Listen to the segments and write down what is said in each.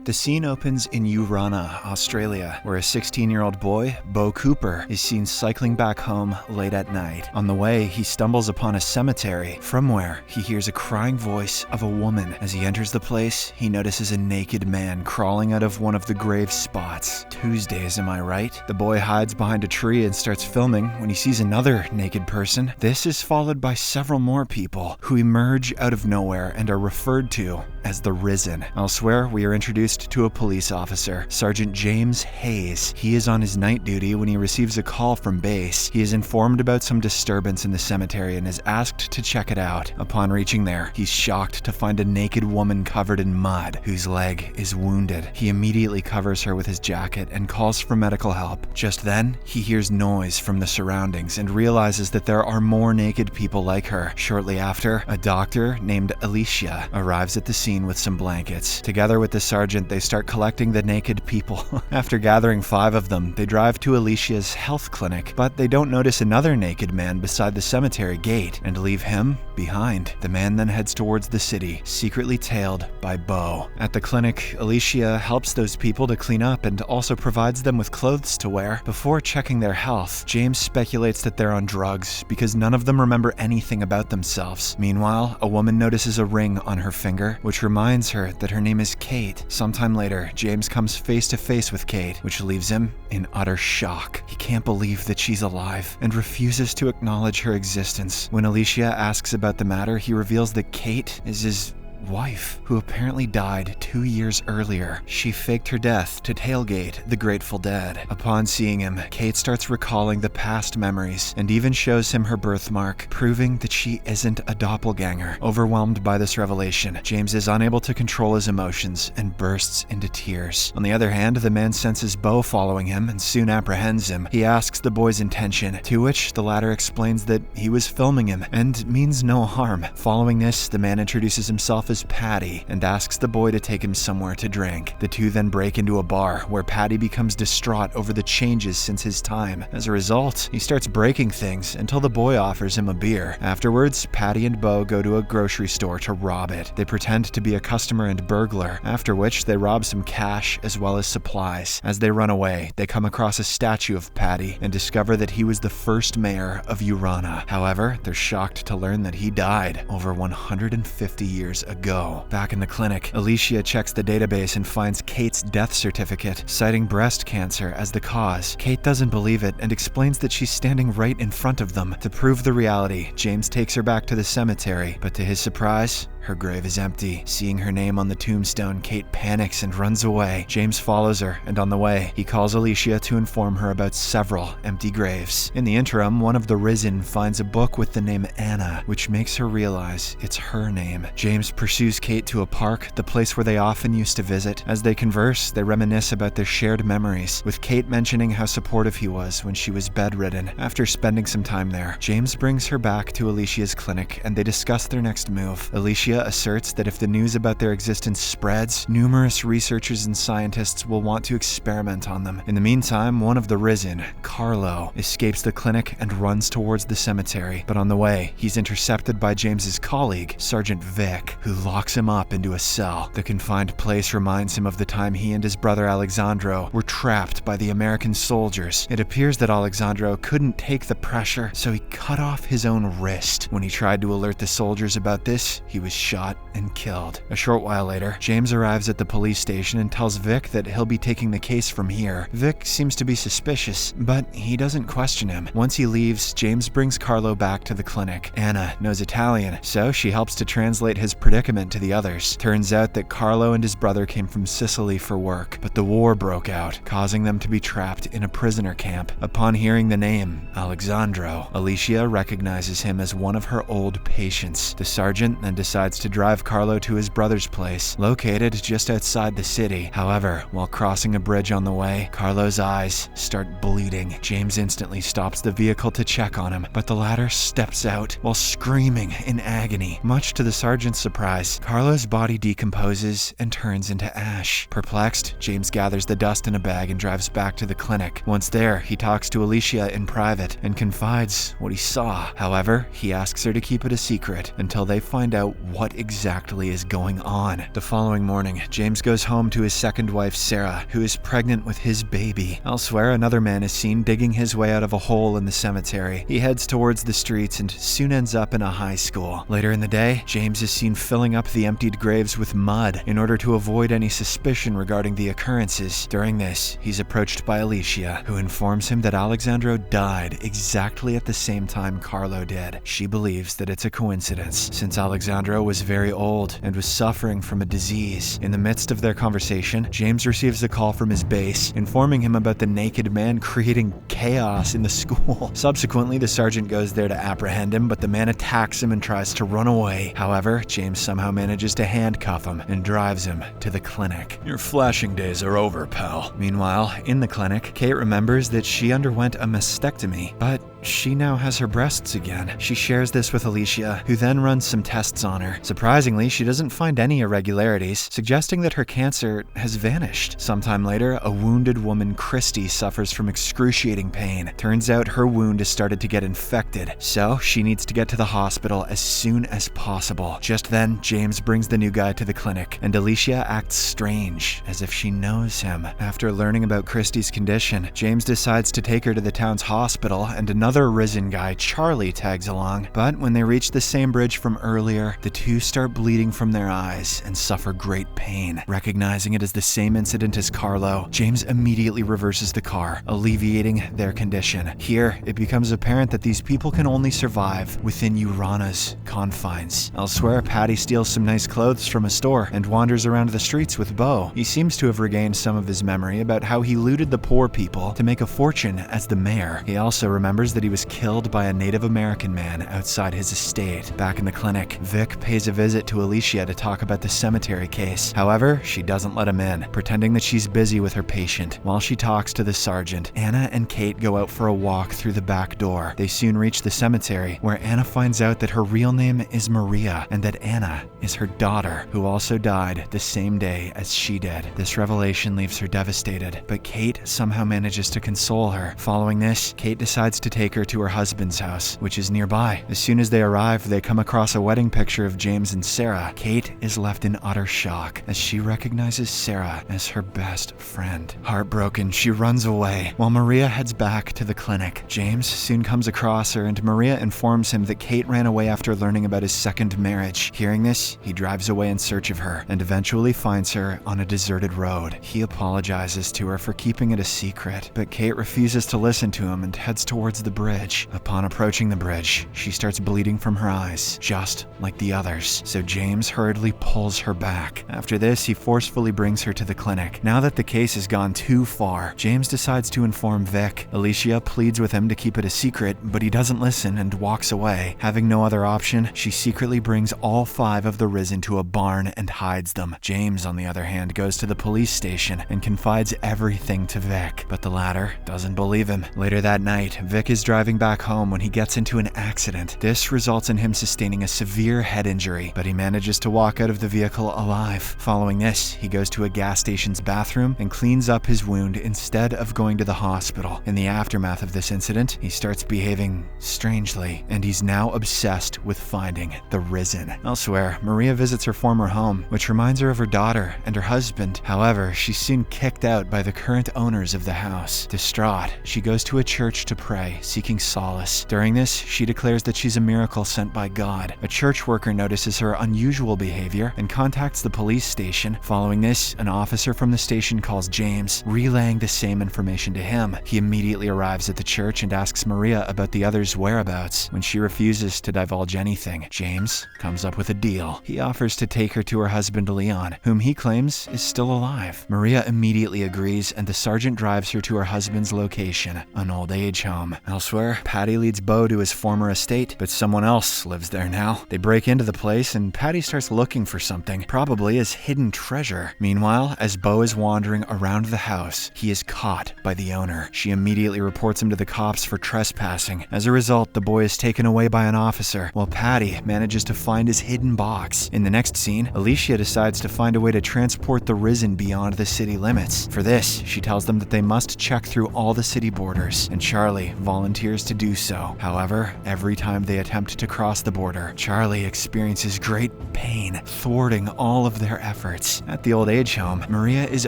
The scene opens in Urana, Australia, where a 16-year-old boy, Bo Cooper, is seen cycling back home late at night. On the way, he stumbles upon a cemetery, from where he hears a crying voice of a woman. As he enters the place, he notices a naked man crawling out of one of the grave spots. Tuesdays, am I right? The boy hides behind a tree and starts filming when he sees another naked person. This is followed by several more people who emerge out of nowhere and are referred to as the Risen. Elsewhere, we are introduced to a police officer, Sergeant James Hayes. He is on his night duty when he receives a call from base. He is informed about some disturbance in the cemetery and is asked to check it out. Upon reaching there, he's shocked to find a naked woman covered in mud, whose leg is wounded. He immediately covers her with his jacket and calls for medical help. Just then, he hears noise from the surroundings and realizes that there are more naked people like her. Shortly after, a doctor named Alicia arrives at the scene with some blankets. Together with the sergeant, they start collecting the naked people. After gathering 5 of them, they drive to Alicia's health clinic, but they don't notice another naked man beside the cemetery gate and leave him behind. The man then heads towards the city, secretly tailed by Bo. At the clinic, Alicia helps those people to clean up and also provides them with clothes to wear. Before checking their health, James speculates that they're on drugs because none of them remember anything about themselves. Meanwhile, a woman notices a ring on her finger, which reminds her that her name is Kate. Sometime later, James comes face to face with Kate, which leaves him in utter shock. He can't believe that she's alive and refuses to acknowledge her existence. When Alicia asks about the matter, he reveals that Kate is his wife, who apparently died 2 years earlier. She faked her death to tailgate the Grateful Dead. Upon seeing him, Kate starts recalling the past memories and even shows him her birthmark, proving that she isn't a doppelganger. Overwhelmed by this revelation, James is unable to control his emotions and bursts into tears. On the other hand, the man senses Bo following him and soon apprehends him. He asks the boy's intention, to which the latter explains that he was filming him and means no harm. Following this, the man introduces himself as Patty and asks the boy to take him somewhere to drink. The two then break into a bar where Patty becomes distraught over the changes since his time. As a result, he starts breaking things until the boy offers him a beer. Afterwards, Patty and Bo go to a grocery store to rob it. They pretend to be a customer and burglar, after which they rob some cash as well as supplies. As they run away, they come across a statue of Patty and discover that he was the first mayor of Urana. However, they're shocked to learn that he died over 150 years ago. Back in the clinic, Alicia checks the database and finds Kate's death certificate, citing breast cancer as the cause. Kate doesn't believe it and explains that she's standing right in front of them. To prove the reality, James takes her back to the cemetery, but to his surprise, her grave is empty. Seeing her name on the tombstone, Kate panics and runs away. James follows her, and on the way, he calls Alicia to inform her about several empty graves. In the interim, one of the Risen finds a book with the name Anna, which makes her realize it's her name. James pursues Kate to a park, the place where they often used to visit. As they converse, they reminisce about their shared memories, with Kate mentioning how supportive he was when she was bedridden. After spending some time there, James brings her back to Alicia's clinic, and they discuss their next move. Alicia asserts that if the news about their existence spreads, numerous researchers and scientists will want to experiment on them. In the meantime, one of the Risen, Carlo, escapes the clinic and runs towards the cemetery, but on the way, he's intercepted by James's colleague, Sergeant Vic, who locks him up into a cell. The confined place reminds him of the time he and his brother Alexandro were trapped by the American soldiers. It appears that Alexandro couldn't take the pressure, so he cut off his own wrist. When he tried to alert the soldiers about this, he was shot and killed. A short while later, James arrives at the police station and tells Vic that he'll be taking the case from here. Vic seems to be suspicious, but he doesn't question him. Once he leaves, James brings Carlo back to the clinic. Anna knows Italian, so she helps to translate his predicament to the others. Turns out that Carlo and his brother came from Sicily for work, but the war broke out, causing them to be trapped in a prisoner camp. Upon hearing the name, Alexandro, Alicia recognizes him as one of her old patients. The sergeant then decides to drive Carlo to his brother's place, located just outside the city. However, while crossing a bridge on the way, Carlo's eyes start bleeding. James instantly stops the vehicle to check on him, but the latter steps out while screaming in agony. Much to the sergeant's surprise, Carlo's body decomposes and turns into ash. Perplexed, James gathers the dust in a bag and drives back to the clinic. Once there, he talks to Alicia in private and confides what he saw. However, he asks her to keep it a secret until they find out what what exactly is going on. The following morning, James goes home to his second wife, Sarah, who is pregnant with his baby. Elsewhere, another man is seen digging his way out of a hole in the cemetery. He heads towards the streets and soon ends up in a high school. Later in the day, James is seen filling up the emptied graves with mud in order to avoid any suspicion regarding the occurrences. During this, he's approached by Alicia, who informs him that Alexandro died exactly at the same time Carlo did. She believes that it's a coincidence, since Alexandro was very old and was suffering from a disease. In the midst of their conversation, James receives a call from his base, informing him about the naked man creating chaos in the school. Subsequently, the sergeant goes there to apprehend him, but the man attacks him and tries to run away. However, James somehow manages to handcuff him and drives him to the clinic. Your flashing days are over, pal. Meanwhile, in the clinic, Kate remembers that she underwent a mastectomy, but she now has her breasts again. She shares this with Alicia, who then runs some tests on her. Surprisingly, she doesn't find any irregularities, suggesting that her cancer has vanished. Sometime later, a wounded woman, Christy, suffers from excruciating pain. Turns out her wound has started to get infected, so she needs to get to the hospital as soon as possible. Just then, James brings the new guy to the clinic, and Alicia acts strange, as if she knows him. After learning about Christy's condition, James decides to take her to the town's hospital, and another risen guy, Charlie, tags along. But when they reach the same bridge from earlier, the two start bleeding from their eyes and suffer great pain. Recognizing it as the same incident as Carlo, James immediately reverses the car, alleviating their condition. Here, it becomes apparent that these people can only survive within Urana's confines. Elsewhere, Patty steals some nice clothes from a store and wanders around the streets with Bo. He seems to have regained some of his memory about how he looted the poor people to make a fortune as the mayor. He also remembers that he was killed by a Native American man outside his estate. Back in the clinic, Vic pays a visit to Alicia to talk about the cemetery case. However, she doesn't let him in, pretending that she's busy with her patient. While she talks to the sergeant, Anna and Kate go out for a walk through the back door. They soon reach the cemetery, where Anna finds out that her real name is Maria, and that Anna is her daughter, who also died the same day as she did. This revelation leaves her devastated, but Kate somehow manages to console her. Following this, Kate decides to take her to her husband's house, which is nearby. As soon as they arrive, they come across a wedding picture of James and Sarah. Kate is left in utter shock as she recognizes Sarah as her best friend. Heartbroken, she runs away, while Maria heads back to the clinic. James soon comes across her, and Maria informs him that Kate ran away after learning about his second marriage. Hearing this, he drives away in search of her, and eventually finds her on a deserted road. He apologizes to her for keeping it a secret, but Kate refuses to listen to him and heads towards the bridge. Upon approaching the bridge, she starts bleeding from her eyes, just like the others, so James hurriedly pulls her back. After this, he forcefully brings her to the clinic. Now that the case has gone too far, James decides to inform Vic. Alicia pleads with him to keep it a secret, but he doesn't listen and walks away. Having no other option, she secretly brings all 5 of the risen to a barn and hides them. James, on the other hand, goes to the police station and confides everything to Vic, but the latter doesn't believe him. Later that night, Vic is driving back home when he gets into an accident. This results in him sustaining a severe head injury, but he manages to walk out of the vehicle alive. Following this, he goes to a gas station's bathroom and cleans up his wound instead of going to the hospital. In the aftermath of this incident, he starts behaving strangely, and he's now obsessed with finding the risen. Elsewhere, Maria visits her former home, which reminds her of her daughter and her husband. However, she's soon kicked out by the current owners of the house. Distraught, she goes to a church to pray, seeking solace. During this, she declares that she's a miracle sent by God. A church worker notices her unusual behavior and contacts the police station. Following this, an officer from the station calls James, relaying the same information to him. He immediately arrives at the church and asks Maria about the others' whereabouts. When she refuses to divulge anything, James comes up with a deal. He offers to take her to her husband Leon, whom he claims is still alive. Maria immediately agrees, and the sergeant drives her to her husband's location, an old age home. Elsewhere, Patty leads Bo to his former estate, but someone else lives there now. They break into the place, and Patty starts looking for something, probably his hidden treasure. Meanwhile, as Bo is wandering around the house, he is caught by the owner. She immediately reports him to the cops for trespassing. As a result, the boy is taken away by an officer, while Patty manages to find his hidden box. In the next scene, Alicia decides to find a way to transport the risen beyond the city limits. For this, she tells them that they must check through all the city borders, and Charlie volunteers volunteers to do so. However, every time they attempt to cross the border, Charlie experiences great pain, thwarting all of their efforts. At the old age home, Maria is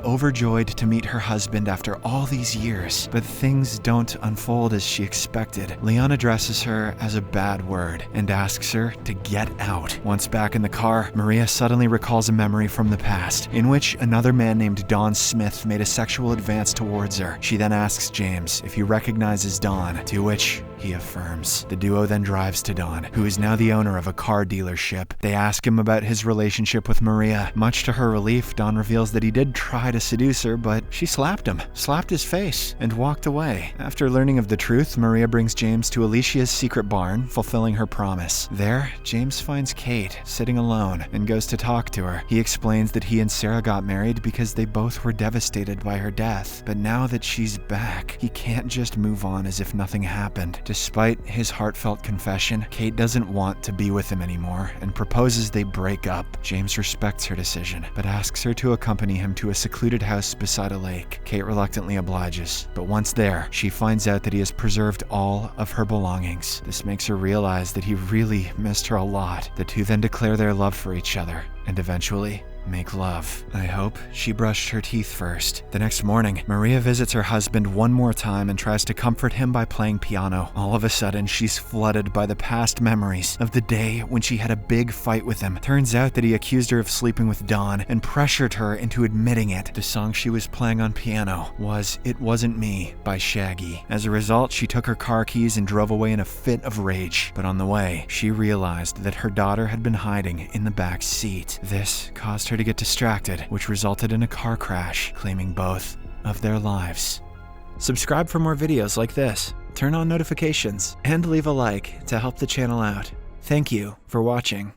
overjoyed to meet her husband after all these years, but things don't unfold as she expected. Leon addresses her as a bad word and asks her to get out. Once back in the car, Maria suddenly recalls a memory from the past, in which another man named Don Smith made a sexual advance towards her. She then asks James if he recognizes Don, to which he affirms. The duo then drives to Don, who is now the owner of a car dealership. They ask him about his relationship with Maria. Much to her relief, Don reveals that he did try to seduce her, but she slapped him, slapped his face, and walked away. After learning of the truth, Maria brings James to Alicia's secret barn, fulfilling her promise. There, James finds Kate sitting alone and goes to talk to her. He explains that he and Sarah got married because they both were devastated by her death, but now that she's back, he can't just move on as if nothing happened. Despite his heartfelt confession, Kate doesn't want to be with him anymore and proposes they break up. James respects her decision, but asks her to accompany him to a secluded house beside a lake. Kate reluctantly obliges, but once there, she finds out that he has preserved all of her belongings. This makes her realize that he really missed her a lot. The two then declare their love for each other and eventually make love. I hope she brushed her teeth first. The next morning, Maria visits her husband one more time and tries to comfort him by playing piano. All of a sudden, she's flooded by the past memories of the day when she had a big fight with him. Turns out that he accused her of sleeping with Don and pressured her into admitting it. The song she was playing on piano was It Wasn't Me by Shaggy. As a result, she took her car keys and drove away in a fit of rage. But on the way, she realized that her daughter had been hiding in the back seat. This caused her to get distracted, which resulted in a car crash, claiming both of their lives. Subscribe for more videos like this, turn on notifications, and leave a like to help the channel out. Thank you for watching.